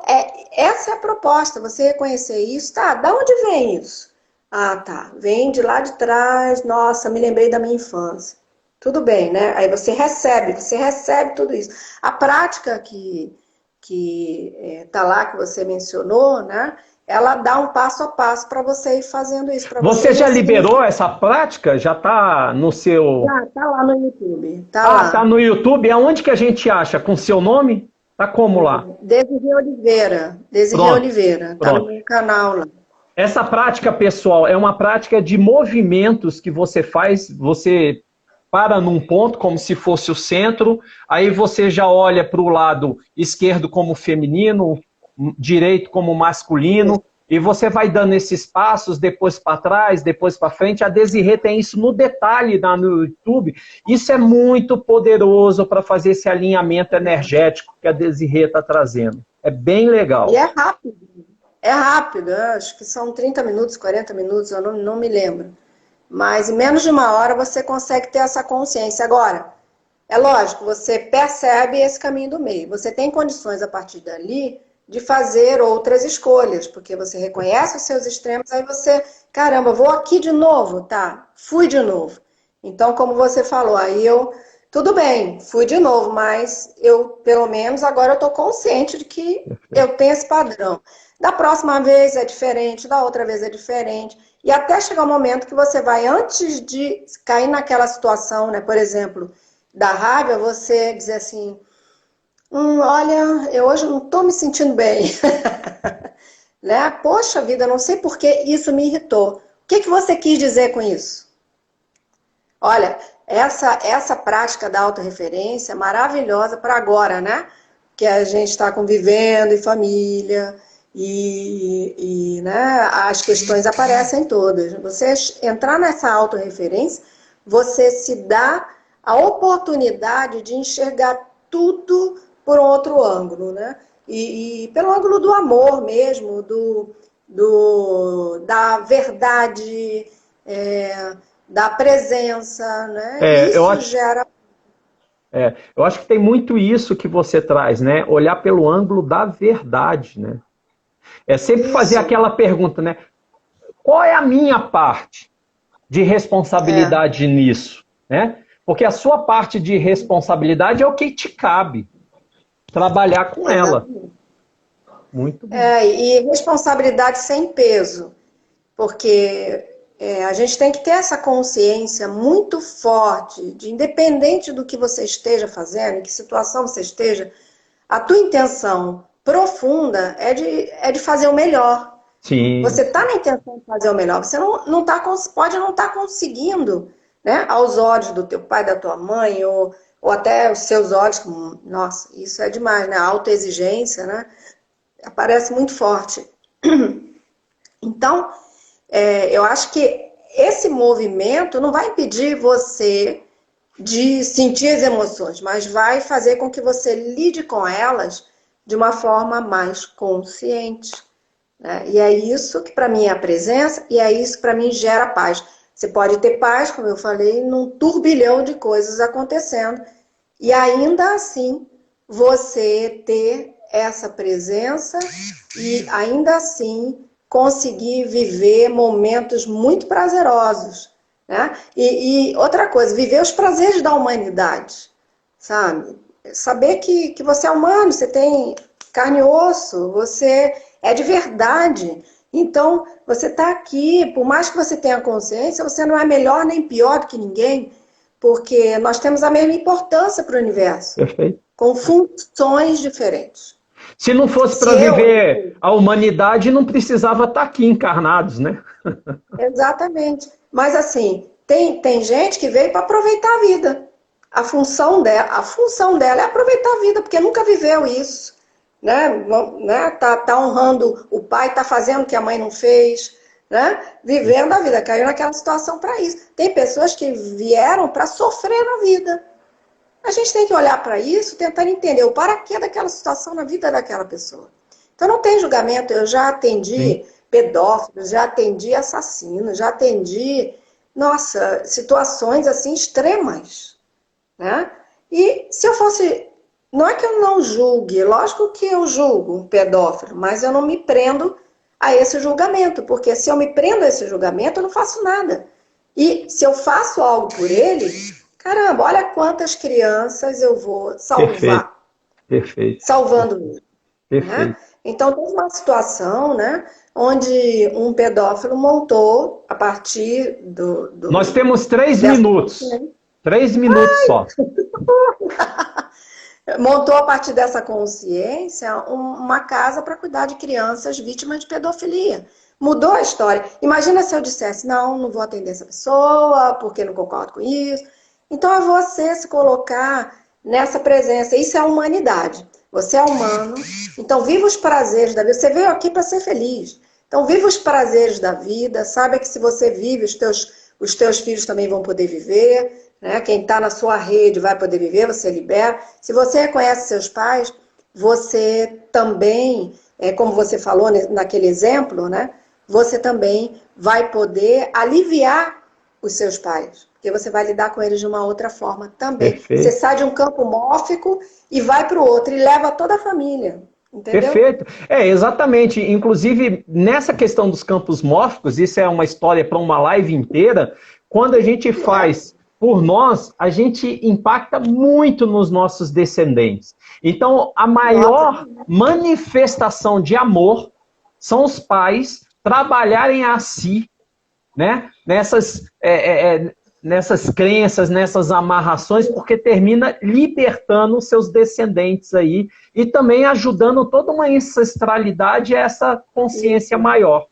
essa é a proposta, você reconhecer isso. Tá, da onde vem isso? Ah, tá, vem de lá de trás, nossa, me lembrei da minha infância. Tudo bem, né? Aí você recebe tudo isso. A prática que tá lá, que você mencionou, né? Ela dá um passo a passo para você ir fazendo isso. Você já liberou essa prática? Já está no seu... Tá lá no YouTube. Lá. Tá no YouTube? Aonde que a gente acha? Com seu nome? Tá como lá? Desirê Oliveira. Desirê Oliveira. Tá no meu canal lá. Essa prática, pessoal, é uma prática de movimentos que você faz, você para num ponto como se fosse o centro, aí você já olha para o lado esquerdo como feminino, direito como masculino, e você vai dando esses passos, depois para trás, depois para frente. A Desirê tem isso no detalhe no YouTube. Isso é muito poderoso para fazer esse alinhamento energético que a Desirê está trazendo. É bem legal. E é rápido. É rápido, acho que são 30 minutos, 40 minutos, eu não me lembro. Mas em menos de uma hora você consegue ter essa consciência. Agora, é lógico, você percebe esse caminho do meio. Você tem condições a partir dali de fazer outras escolhas, porque você reconhece os seus extremos, aí você, caramba, vou aqui de novo, tá? Fui de novo. Então, como você falou, aí tudo bem, fui de novo, mas pelo menos, agora eu estou consciente de que eu tenho esse padrão. Da próxima vez é diferente, da outra vez é diferente. E até chegar o momento que você vai, antes de cair naquela situação, né? Por exemplo, da raiva, você dizer assim, olha, eu hoje não estou me sentindo bem. Né? Poxa vida, não sei por que isso me irritou. O que você quis dizer com isso? Olha, essa prática da autorreferência é maravilhosa para agora, né? Que a gente está convivendo em família... né, as questões aparecem todas. Você entrar nessa autorreferência, você se dá a oportunidade de enxergar tudo por um outro ângulo, né? E pelo ângulo do amor mesmo, da verdade, da presença, né? Isso gera... eu acho que tem muito isso que você traz, né? Olhar pelo ângulo da verdade, né? É sempre fazer aquela pergunta, né? Qual é a minha parte de responsabilidade nisso? Né? Porque a sua parte de responsabilidade é o que te cabe. Trabalhar com ela. Muito bom. E responsabilidade sem peso. Porque a gente tem que ter essa consciência muito forte, de independente do que você esteja fazendo, em que situação você esteja, a tua intenção profunda é de fazer o melhor. Sim. Você está na intenção de fazer o melhor. Você pode não estar conseguindo, né, aos olhos do teu pai, da tua mãe, ou até os seus olhos, como, nossa, isso é demais, né? A autoexigência, né? Aparece muito forte. Então, eu acho que esse movimento não vai impedir você de sentir as emoções, mas vai fazer com que você lide com elas de uma forma mais consciente. Né? E é isso que para mim é a presença, e é isso que para mim gera paz. Você pode ter paz, como eu falei, num turbilhão de coisas acontecendo, e ainda assim você ter essa presença e ainda assim conseguir viver momentos muito prazerosos. Né? E outra coisa, viver os prazeres da humanidade, sabe? Saber que você é humano, você tem carne e osso, você é de verdade. Então, você está aqui, por mais que você tenha consciência, você não é melhor nem pior do que ninguém, porque nós temos a mesma importância para o universo, Perfeito. com funções diferentes. Se não fosse para viver a humanidade, não precisava estar aqui encarnados, né? Exatamente. Mas assim, tem gente que veio para aproveitar a vida. A função dela é aproveitar a vida, porque nunca viveu isso. Né? Tá honrando o pai, tá fazendo o que a mãe não fez, né? Vivendo a vida, caiu naquela situação para isso. Tem pessoas que vieram para sofrer na vida. A gente tem que olhar para isso, tentar entender o paraquê daquela situação na vida daquela pessoa. Então não tem julgamento. Eu já atendi pedófilos, já atendi assassinos, já atendi, nossa, situações assim extremas, né? E se eu fosse, não é que eu não julgue, lógico que eu julgo um pedófilo, mas eu não me prendo a esse julgamento, porque se eu me prendo a esse julgamento, eu não faço nada. E se eu faço algo por ele, caramba, olha quantas crianças eu vou salvar. Perfeito. Salvando ele. Perfeito. Né? Então, tem uma situação, né, onde um pedófilo montou, a partir do Nós temos 3 minutos. 3 minutos só. Montou, a partir dessa consciência, uma casa para cuidar de crianças vítimas de pedofilia. Mudou a história. Imagina se eu dissesse, não vou atender essa pessoa, porque não concordo com isso. Então, é você se colocar nessa presença. Isso é humanidade. Você é humano, então viva os prazeres da vida. Você veio aqui para ser feliz. Então viva os prazeres da vida. Saiba que se você vive, os teus filhos também vão poder viver. Né? Quem está na sua rede vai poder viver, você libera. Se você reconhece seus pais, você também, como você falou naquele exemplo, né? Você também vai poder aliviar os seus pais. Porque você vai lidar com eles de uma outra forma também. Perfeito. Você sai de um campo mórfico e vai para o outro, e leva toda a família. Entendeu? Perfeito. Exatamente. Inclusive, nessa questão dos campos mórficos, isso é uma história para uma live inteira, quando a gente faz por nós, a gente impacta muito nos nossos descendentes. Então, a maior manifestação de amor são os pais trabalharem a si, né? Nessas crenças, nessas amarrações, porque termina libertando os seus descendentes aí e também ajudando toda uma ancestralidade a essa consciência maior,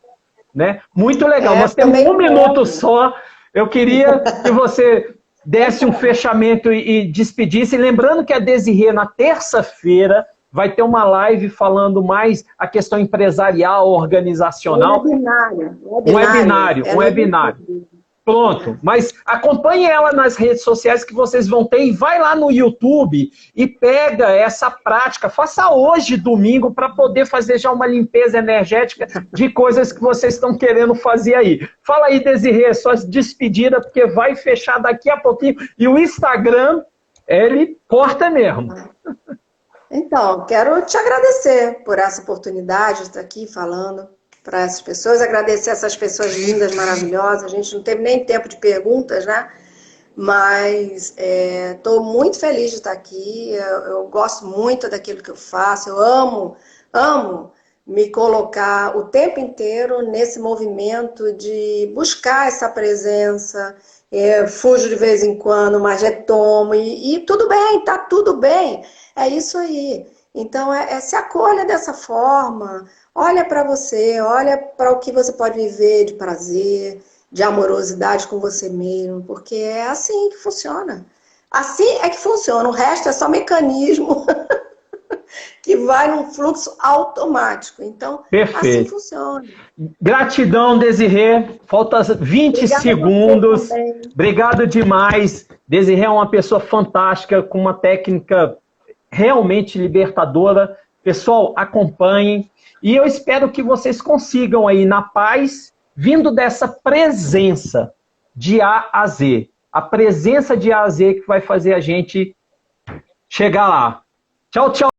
né? Muito legal. Nós temos 1 minuto só. Eu queria que você desse um fechamento e despedisse. Lembrando que a Desirê, na terça-feira, vai ter uma live falando mais a questão empresarial, organizacional. Um webinário. Pronto, mas acompanhe ela nas redes sociais que vocês vão ter e vai lá no YouTube e pega essa prática, faça hoje, domingo, para poder fazer já uma limpeza energética de coisas que vocês estão querendo fazer aí. Fala aí, Desirê, sua despedida, porque vai fechar daqui a pouquinho e o Instagram, ele corta mesmo. Então, quero te agradecer por essa oportunidade de estar aqui falando para essas pessoas, agradecer essas pessoas lindas, maravilhosas. A gente não teve nem tempo de perguntas, né? Mas estou muito feliz de estar aqui. Eu gosto muito daquilo que eu faço. Eu amo me colocar o tempo inteiro nesse movimento de buscar essa presença. Fujo de vez em quando, mas retomo. E tudo bem, tá tudo bem. É isso aí. Então, se acolha dessa forma. Olha para você, olha para o que você pode viver de prazer, de amorosidade com você mesmo, porque é assim que funciona. Assim é que funciona, o resto é só mecanismo que vai num fluxo automático. Então, assim funciona. Gratidão, Desirê. Falta 20 segundos. Obrigado demais. Desirê é uma pessoa fantástica, com uma técnica realmente libertadora. Pessoal, acompanhem. E eu espero que vocês consigam aí na paz, vindo dessa presença de A a Z. A presença de A a Z que vai fazer a gente chegar lá. Tchau, tchau.